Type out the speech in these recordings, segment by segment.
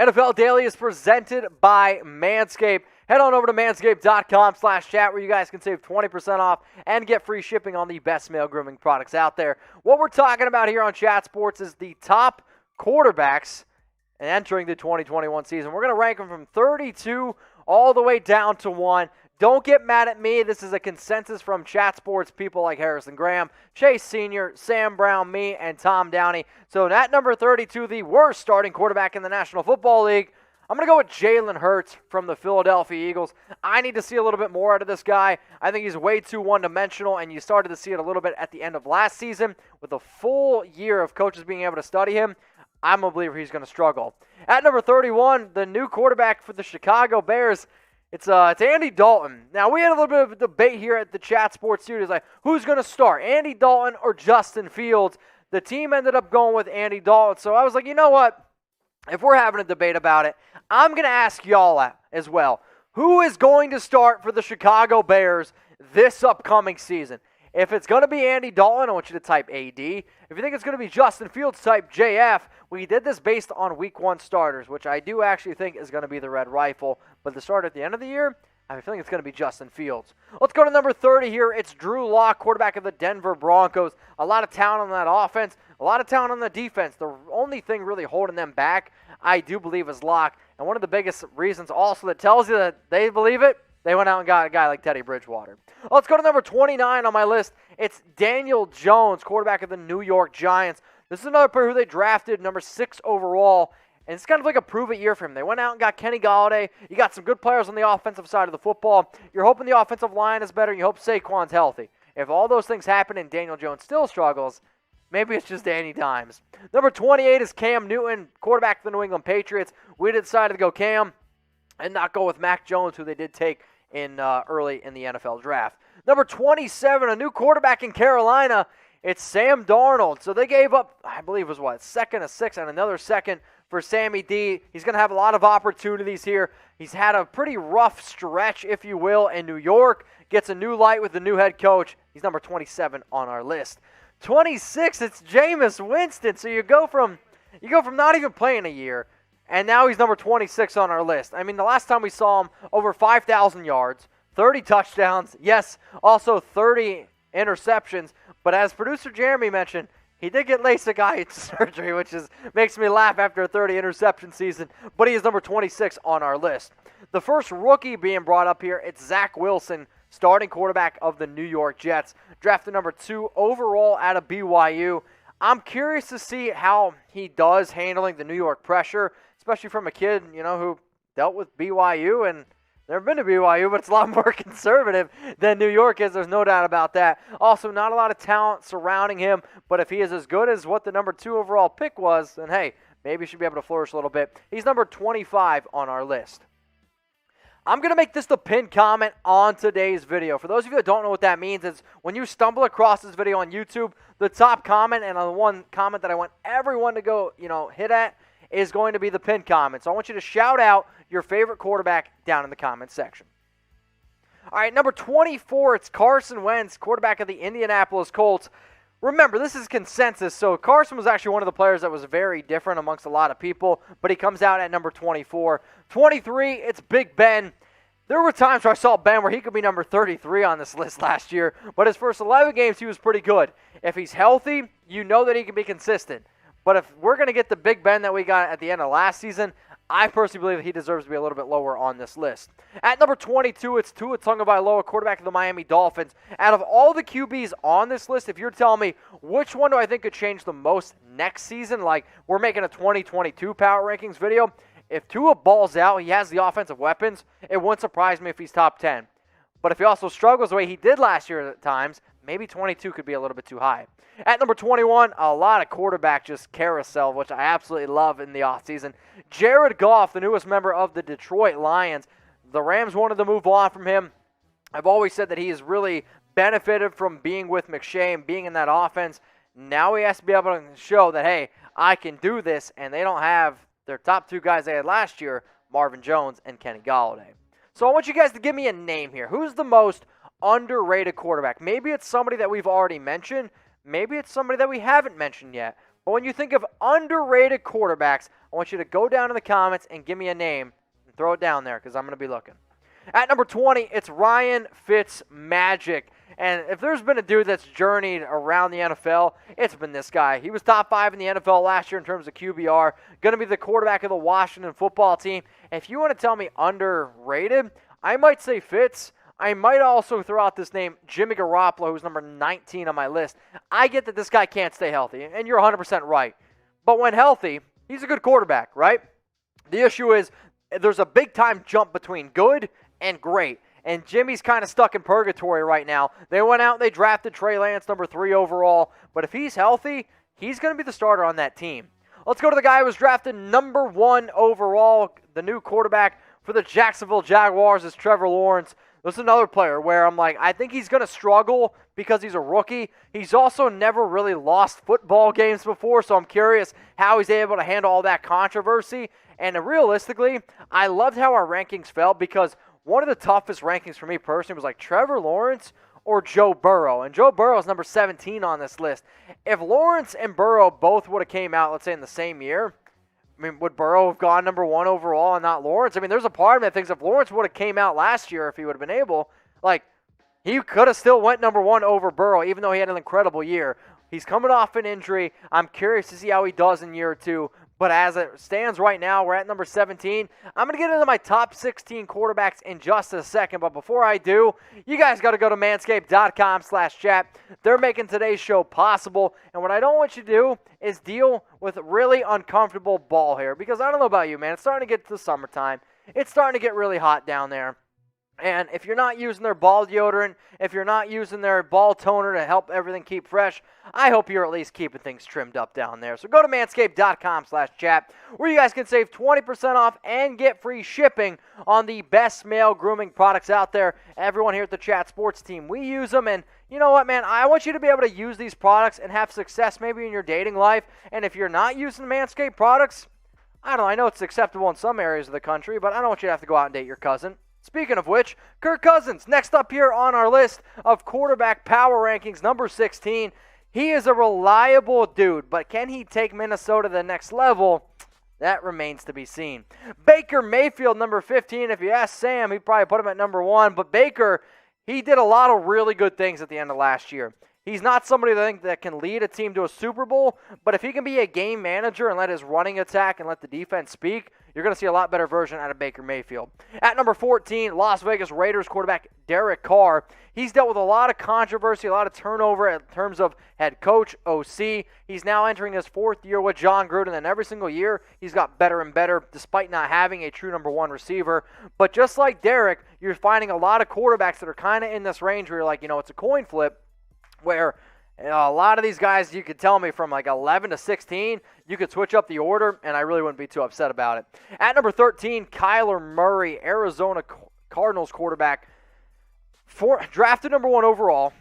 NFL Daily is presented by Manscaped. Head on over to manscaped.com/chat where you guys can save 20% off and get free shipping on the best male grooming products out there. What we're talking about here on Chat Sports is the top quarterbacks entering the 2021 season. We're going to rank them from 32 all the way down to 1. Don't get mad at me. This is a consensus from Chat Sports people like Harrison Graham, Chase Sr., Sam Brown, me, and Tom Downey. So at number 32, the worst starting quarterback in the National Football League, I'm going to go with Jalen Hurts from the Philadelphia Eagles. I need to see a little bit more out of this guy. I think he's way too one-dimensional, and you started to see it a little bit at the end of last season. With a full year of coaches being able to study him, I'm a believer he's going to struggle. At number 31, the new quarterback for the Chicago Bears, it's Andy Dalton. Now, we had a little bit of a debate here at the Chat Sports Studios, like, who's going to start, Andy Dalton or Justin Fields? The team ended up going with Andy Dalton, so I was like, you know what? If we're having a debate about it, I'm going to ask y'all as well. Who is going to start for the Chicago Bears this upcoming season? If it's going to be Andy Dalton, I want you to type AD. If you think it's going to be Justin Fields, type JF. We did this based on Week 1 starters, which I do actually think is going to be the Red Rifle. But the start at the end of the year, I have a feeling it's going to be Justin Fields. Let's go to number 30 here. It's Drew Lock, quarterback of the Denver Broncos. A lot of talent on that offense, a lot of talent on the defense. The only thing really holding them back, I do believe, is Lock. And one of the biggest reasons also that tells you that they believe it, they went out and got a guy like Teddy Bridgewater. Let's go to number 29 on my list. It's Daniel Jones, quarterback of the New York Giants. This is another player who they drafted, number 6 overall, and it's kind of like a prove-it year for him. They went out and got Kenny Golladay. You got some good players on the offensive side of the football. You're hoping the offensive line is better, and you hope Saquon's healthy. If all those things happen and Daniel Jones still struggles, maybe it's just Danny Dimes. Number 28 is Cam Newton, quarterback of the New England Patriots. We decided to go Cam and not go with Mac Jones, who they did take in early in the NFL draft. Number 27, a new quarterback in Carolina. It's Sam Darnold. So they gave up, I believe it was second, a sixth, and another second for Sammy D. He's going to have a lot of opportunities here. He's had a pretty rough stretch, if you will, in New York. Gets a new light with the new head coach. He's number 27 on our list. 26, it's Jameis Winston. So you go from not even playing a year, and now he's number 26 on our list. I mean, the last time we saw him, over 5,000 yards, 30 touchdowns, yes, also 30 interceptions. But as producer Jeremy mentioned, he did get LASIK eye surgery, which makes me laugh after a 30 interception season. But he is number 26 on our list. The first rookie being brought up here, it's Zach Wilson, starting quarterback of the New York Jets, drafted number 2 overall out of BYU. I'm curious to see how he does handling the New York pressure, especially from a kid, who dealt with BYU and never been to BYU, but it's a lot more conservative than New York is. There's no doubt about that. Also, not a lot of talent surrounding him, but if he is as good as what the number 2 overall pick was, then hey, maybe he should be able to flourish a little bit. He's number 25 on our list. I'm going to make this the pinned comment on today's video. For those of you that don't know what that means, it's when you stumble across this video on YouTube, the top comment, and the one comment that I want everyone to go, hit at, is going to be the pinned comment. So I want you to shout out your favorite quarterback down in the comment section. All right, number 24, it's Carson Wentz, quarterback of the Indianapolis Colts. Remember, this is consensus, so Carson was actually one of the players that was very different amongst a lot of people, but he comes out at number 24. 23, it's Big Ben. There were times where I saw Ben where he could be number 33 on this list last year, but his first 11 games, he was pretty good. If he's healthy, you know that he can be consistent. But if we're going to get the Big Ben that we got at the end of last season, I personally believe that he deserves to be a little bit lower on this list. At number 22, it's Tua Tagovailoa, quarterback of the Miami Dolphins. Out of all the QBs on this list, if you're telling me which one do I think could change the most next season, like we're making a 2022 power rankings video, if Tua balls out, he has the offensive weapons, it wouldn't surprise me if he's top 10. But if he also struggles the way he did last year at times, maybe 22 could be a little bit too high. At number 21, a lot of quarterback just carousel, which I absolutely love in the offseason. Jared Goff, the newest member of the Detroit Lions. The Rams wanted to move on from him. I've always said that he has really benefited from being with McShay and being in that offense. Now he has to be able to show that, hey, I can do this, and they don't have their top 2 guys they had last year, Marvin Jones and Kenny Golladay. So I want you guys to give me a name here. Who's the most underrated quarterback? Maybe it's somebody that we've already mentioned. Maybe it's somebody that we haven't mentioned yet. But when you think of underrated quarterbacks, I want you to go down in the comments and give me a name and throw it down there because I'm going to be looking. At number 20, it's Ryan Fitzmagic. And if there's been a dude that's journeyed around the NFL, it's been this guy. He was top 5 in the NFL last year in terms of QBR, going to be the quarterback of the Washington football team. And if you want to tell me underrated, I might say Fitz. I might also throw out this name, Jimmy Garoppolo, who's number 19 on my list. I get that this guy can't stay healthy, and you're 100% right. But when healthy, he's a good quarterback, right? The issue is there's a big-time jump between good and great. And Jimmy's kind of stuck in purgatory right now. They went out and they drafted Trey Lance, number 3 overall. But if he's healthy, he's going to be the starter on that team. Let's go to the guy who was drafted number 1 overall, the new quarterback for the Jacksonville Jaguars is Trevor Lawrence. This is another player where I'm like, I think he's going to struggle because he's a rookie. He's also never really lost football games before, so I'm curious how he's able to handle all that controversy. And realistically, I loved how our rankings fell because one of the toughest rankings for me personally was like Trevor Lawrence or Joe Burrow. And Joe Burrow is number 17 on this list. If Lawrence and Burrow both would have came out, let's say, in the same year, I mean, would Burrow have gone number 1 overall and not Lawrence? I mean, there's a part of me that thinks if Lawrence would have came out last year, if he would have been able, like, he could have still went number 1 over Burrow, even though he had an incredible year. He's coming off an injury. I'm curious to see how he does in year 2. But as it stands right now, we're at number 17. I'm going to get into my top 16 quarterbacks in just a second. But before I do, you guys got to go to manscaped.com/chat. They're making today's show possible. And what I don't want you to do is deal with really uncomfortable ball hair. Because I don't know about you, man. It's starting to get to the summertime. It's starting to get really hot down there. And if you're not using their ball deodorant, if you're not using their ball toner to help everything keep fresh, I hope you're at least keeping things trimmed up down there. So go to manscaped.com/chat where you guys can save 20% off and get free shipping on the best male grooming products out there. Everyone here at the Chat Sports team, we use them. And you know what, man? I want you to be able to use these products and have success maybe in your dating life. And if you're not using Manscaped products, I don't know. I know it's acceptable in some areas of the country, but I don't want you to have to go out and date your cousin. Speaking of which, Kirk Cousins, next up here on our list of quarterback power rankings, number 16. He is a reliable dude, but can he take Minnesota to the next level? That remains to be seen. Baker Mayfield, number 15. If you ask Sam, he'd probably put him at number 1. But Baker, he did a lot of really good things at the end of last year. He's not somebody that can lead a team to a Super Bowl, but if he can be a game manager and let his running attack and let the defense speak, you're going to see a lot better version out of Baker Mayfield. At number 14, Las Vegas Raiders quarterback Derek Carr. He's dealt with a lot of controversy, a lot of turnover in terms of head coach, OC. He's now entering his 4th year with John Gruden, and every single year he's got better and better despite not having a true number 1 receiver. But just like Derek, you're finding a lot of quarterbacks that are kind of in this range where you're like, it's a coin flip, where a lot of these guys, you could tell me from like 11 to 16, you could switch up the order, and I really wouldn't be too upset about it. At number 13, Kyler Murray, Arizona Cardinals quarterback, drafted number 1 overall.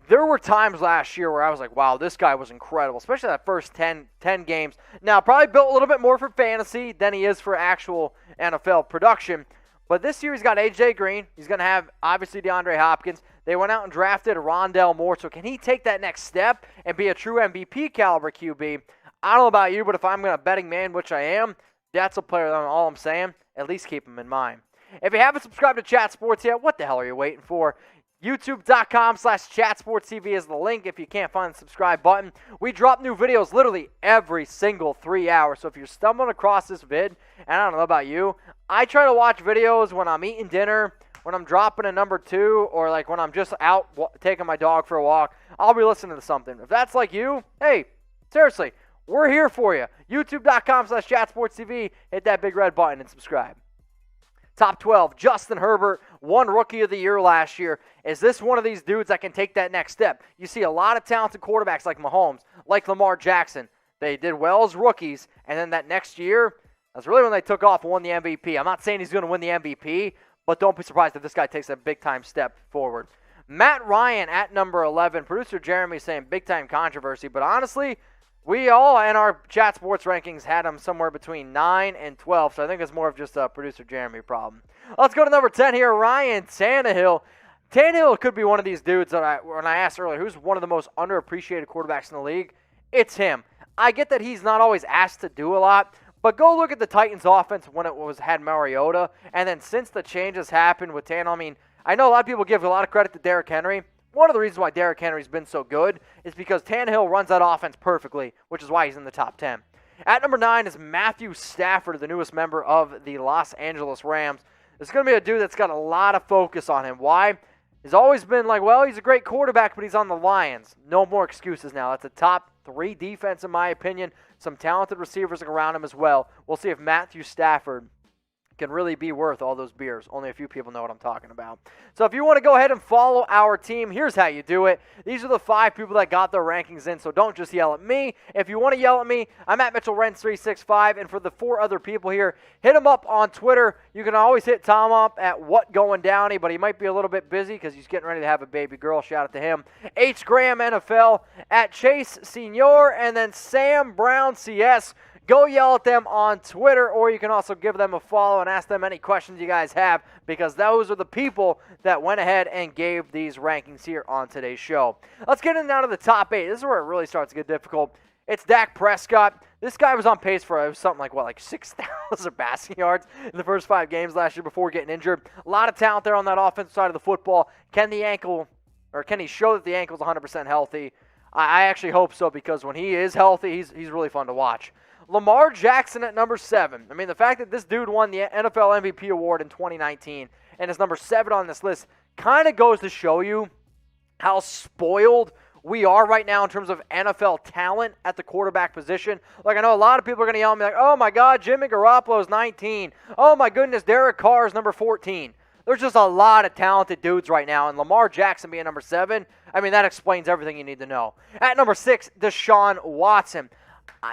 There were times last year where I was like, wow, this guy was incredible, especially that first 10 games. Now, probably built a little bit more for fantasy than he is for actual NFL production. But this year he's got A.J. Green. He's going to have, obviously, DeAndre Hopkins. They went out and drafted Rondale Moore. So can he take that next step and be a true MVP caliber QB? I don't know about you, but if I'm a betting man, which I am, that's a player that all I'm saying. At least keep him in mind. If you haven't subscribed to Chat Sports yet, what the hell are you waiting for? YouTube.com/ChatSportsTV is the link if you can't find the subscribe button. We drop new videos literally every single 3 hours. So if you're stumbling across this vid, and I don't know about you, I try to watch videos when I'm eating dinner, when I'm dropping a number 2, or like when I'm just out taking my dog for a walk. I'll be listening to something. If that's like you, hey, seriously, we're here for you. YouTube.com/ChatSportsTV. Hit that big red button and subscribe. Top 12, Justin Herbert, won Rookie of the Year last year. Is this one of these dudes that can take that next step? You see a lot of talented quarterbacks like Mahomes, like Lamar Jackson. They did well as rookies, and then that next year, that's really when they took off and won the MVP. I'm not saying he's going to win the MVP, but don't be surprised if this guy takes a big-time step forward. Matt Ryan at number 11. Producer Jeremy saying big-time controversy, but honestly, we all in our Chat Sports rankings had him somewhere between 9 and 12, so I think it's more of just a producer Jeremy problem. Let's go to number 10 here, Ryan Tannehill. Tannehill could be one of these dudes that when I asked earlier, who's one of the most underappreciated quarterbacks in the league, it's him. I get that he's not always asked to do a lot, but go look at the Titans offense when it had Mariota, and then since the changes happened with Tannehill, I mean, I know a lot of people give a lot of credit to Derrick Henry. One of the reasons why Derrick Henry's been so good is because Tannehill runs that offense perfectly, which is why he's in the top 10. At number 9 is Matthew Stafford, the newest member of the Los Angeles Rams. It's going to be a dude that's got a lot of focus on him. Why? He's always been like, well, he's a great quarterback, but he's on the Lions. No more excuses now. That's a top 3 defense, in my opinion. Some talented receivers around him as well. We'll see if Matthew Stafford can really be worth all those beers. Only a few people know what I'm talking about. So if you want to go ahead and follow our team, here's how you do it. These are the 5 people that got their rankings in, so don't just yell at me. If you want to yell at me, I'm at Mitchell Renz 365, and for the 4 other people here, hit them up on Twitter. You can always hit Tom up at What Going Downy, but he might be a little bit busy because he's getting ready to have a baby girl. Shout out to him. H. Graham NFL, at Chase Senior, and then Sam Brown CS. Go yell at them on Twitter, or you can also give them a follow and ask them any questions you guys have, because those are the people that went ahead and gave these rankings here on today's show. Let's get in now to the top 8. This is where it really starts to get difficult. It's Dak Prescott. This guy was on pace for something like 6,000 passing yards in the first 5 games last year before getting injured. A lot of talent there on that offensive side of the football. Can he show that the ankle's 100% healthy? I actually hope so, because when he is healthy, he's really fun to watch. Lamar Jackson at number 7. I mean, the fact that this dude won the NFL MVP award in 2019 and is number 7 on this list kind of goes to show you how spoiled we are right now in terms of NFL talent at the quarterback position. Like, I know a lot of people are going to yell at me like, oh my God, Jimmy Garoppolo's 19. Oh my goodness, Derek Carr's number 14. There's just a lot of talented dudes right now, and Lamar Jackson being number 7, I mean, that explains everything you need to know. At number 6, Deshaun Watson.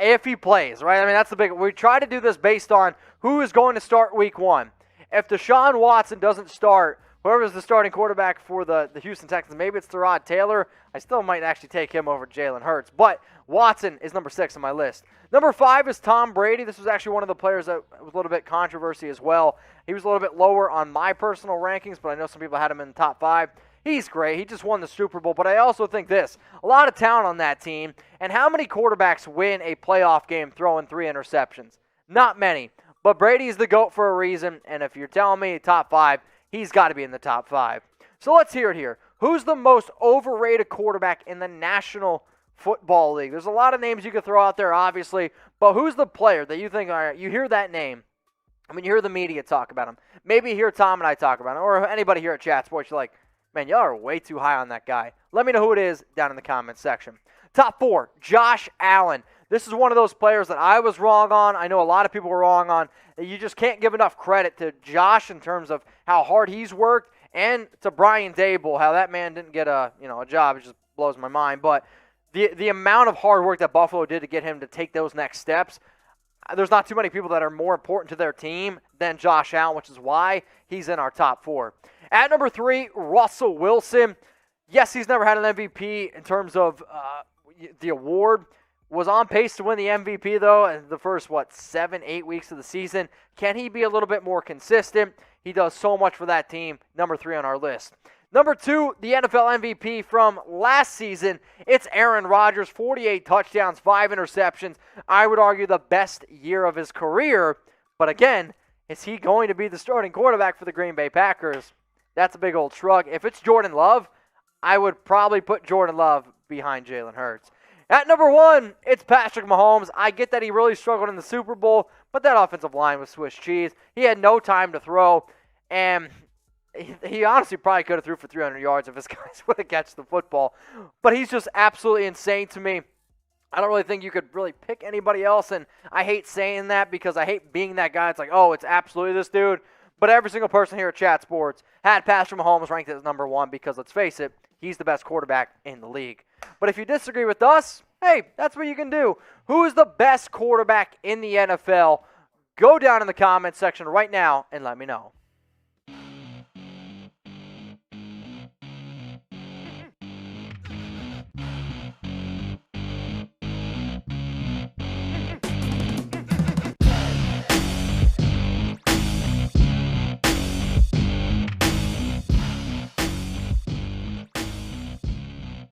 If he plays, right? I mean, that's the big. We try to do this based on who is going to start week 1. If Deshaun Watson doesn't start, whoever's the starting quarterback for the Houston Texans, maybe it's Tyrod Taylor. I still might actually take him over Jalen Hurts. But Watson is number 6 on my list. Number 5 is Tom Brady. This was actually one of the players that was a little bit controversy as well. He was a little bit lower on my personal rankings, but I know some people had him in the top 5. He's great. He just won the Super Bowl. But I also think this, a lot of talent on that team. And how many quarterbacks win a playoff game throwing 3 interceptions? Not many. But Brady's the GOAT for a reason. And if you're telling me top 5, he's got to be in the top 5. So let's hear it here. Who's the most overrated quarterback in the National Football League? There's a lot of names you could throw out there, obviously. But who's the player that you think, all right, you hear that name. I mean, you hear the media talk about him. Maybe you hear Tom and I talk about him. Or anybody here at Chat Sports, you're like, man, y'all are way too high on that guy. Let me know who it is down in the comments section. Top 4, Josh Allen. This is one of those players that I was wrong on. I know a lot of people were wrong on. You just can't give enough credit to Josh in terms of how hard he's worked, and to Brian Dable, how that man didn't get a job. It just blows my mind. But the amount of hard work that Buffalo did to get him to take those next steps, there's not too many people that are more important to their team than Josh Allen, which is why he's in our top 4. At number 3, Russell Wilson. Yes, he's never had an MVP in terms of the award. Was on pace to win the MVP, though, in the first, 7-8 weeks of the season. Can he be a little bit more consistent? He does so much for that team. Number 3 on our list. Number 2, the NFL MVP from last season. It's Aaron Rodgers, 48 touchdowns, 5 interceptions. I would argue the best year of his career. But again, is he going to be the starting quarterback for the Green Bay Packers? That's a big old shrug. If it's Jordan Love, I would probably put Jordan Love behind Jalen Hurts. At number 1, it's Patrick Mahomes. I get that he really struggled in the Super Bowl, but that offensive line was Swiss cheese. He had no time to throw, and he honestly probably could have threw for 300 yards if his guys would have catched the football. But he's just absolutely insane to me. I don't really think you could really pick anybody else, and I hate saying that because I hate being that guy. It's like, oh, it's absolutely this dude. But every single person here at Chat Sports had Patrick Mahomes ranked as number 1 because, let's face it, he's the best quarterback in the league. But if you disagree with us, hey, that's what you can do. Who is the best quarterback in the NFL? Go down in the comments section right now and let me know.